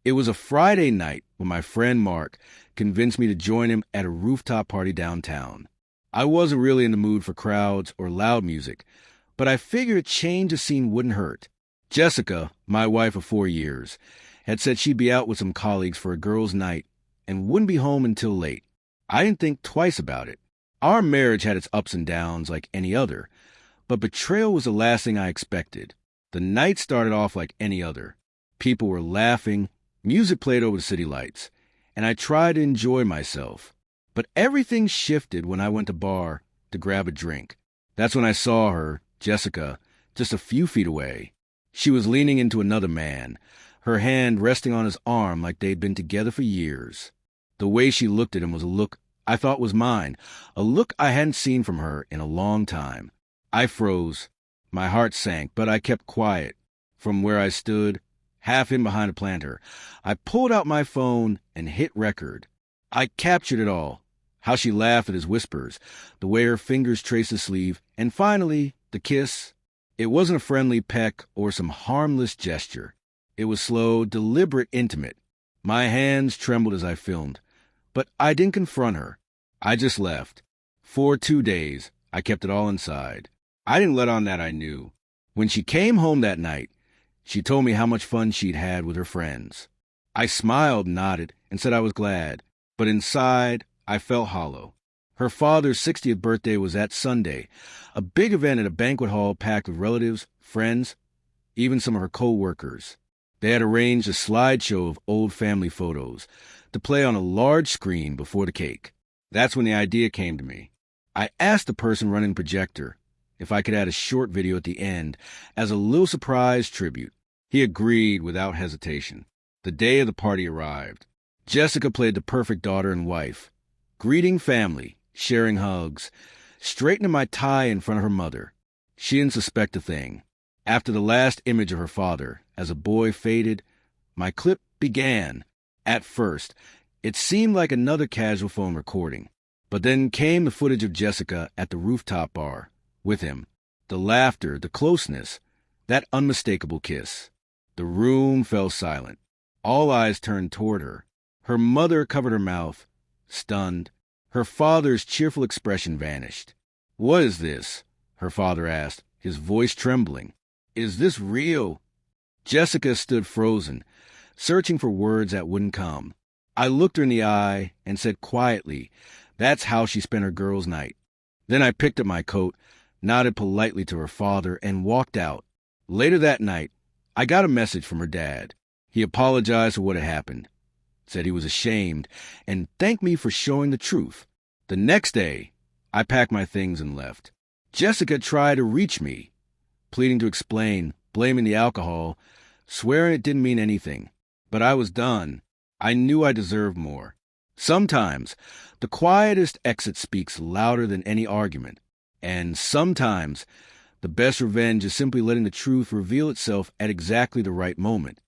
It was a Friday night when my friend Mark convinced me to join him at a rooftop party downtown. I wasn't really in the mood for crowds or loud music, but I figured a change of scene wouldn't hurt. Jessica, my wife of 4 years, had said she'd be out with some colleagues for a girls' night and wouldn't be home until late. I didn't think twice about it. Our marriage had its ups and downs like any other, but betrayal was the last thing I expected. The night started off like any other. People were laughing, music played over the city lights, and I tried to enjoy myself. But everything shifted when I went to the bar to grab a drink. That's when I saw her, Jessica, just a few feet away. She was leaning into another man, her hand resting on his arm like they'd been together for years. The way she looked at him was a look I thought was mine, a look I hadn't seen from her in a long time. I froze. My heart sank, but I kept quiet. From where I stood, half in behind a planter, I pulled out my phone and hit record. I captured it all. How she laughed at his whispers, the way her fingers traced the sleeve, and finally, the kiss. It wasn't a friendly peck or some harmless gesture. It was slow, deliberate, intimate. My hands trembled as I filmed, but I didn't confront her. I just left. For 2 days, I kept it all inside. I didn't let on that I knew. When she came home that night, she told me how much fun she'd had with her friends. I smiled, nodded, and said I was glad, but inside, I felt hollow. Her father's 60th birthday was that Sunday, a big event at a banquet hall packed with relatives, friends, even some of her co-workers. They had arranged a slideshow of old family photos to play on a large screen before the cake. That's when the idea came to me. I asked the person running the projector if I could add a short video at the end as a little surprise tribute. He agreed without hesitation. The day of the party arrived. Jessica played the perfect daughter and wife, greeting family, sharing hugs, straightening my tie in front of her mother. She didn't suspect a thing. After the last image of her father, as a boy faded, my clip began. At first, it seemed like another casual phone recording. But then came the footage of Jessica at the rooftop bar, with him. The laughter, the closeness, that unmistakable kiss. The room fell silent. All eyes turned toward her. Her mother covered her mouth, stunned. Her father's cheerful expression vanished. "What is this?" her father asked, his voice trembling. "Is this real?" Jessica stood frozen, searching for words that wouldn't come. I looked her in the eye and said quietly, that's how she spent her girls' night. Then I picked up my coat, nodded politely to her father, and walked out. Later that night, I got a message from her dad. He apologized for what had happened, said he was ashamed, and thanked me for showing the truth. The next day, I packed my things and left. Jessica tried to reach me, pleading to explain, blaming the alcohol, swearing it didn't mean anything. But I was done. I knew I deserved more. Sometimes, the quietest exit speaks louder than any argument. And sometimes, the best revenge is simply letting the truth reveal itself at exactly the right moment.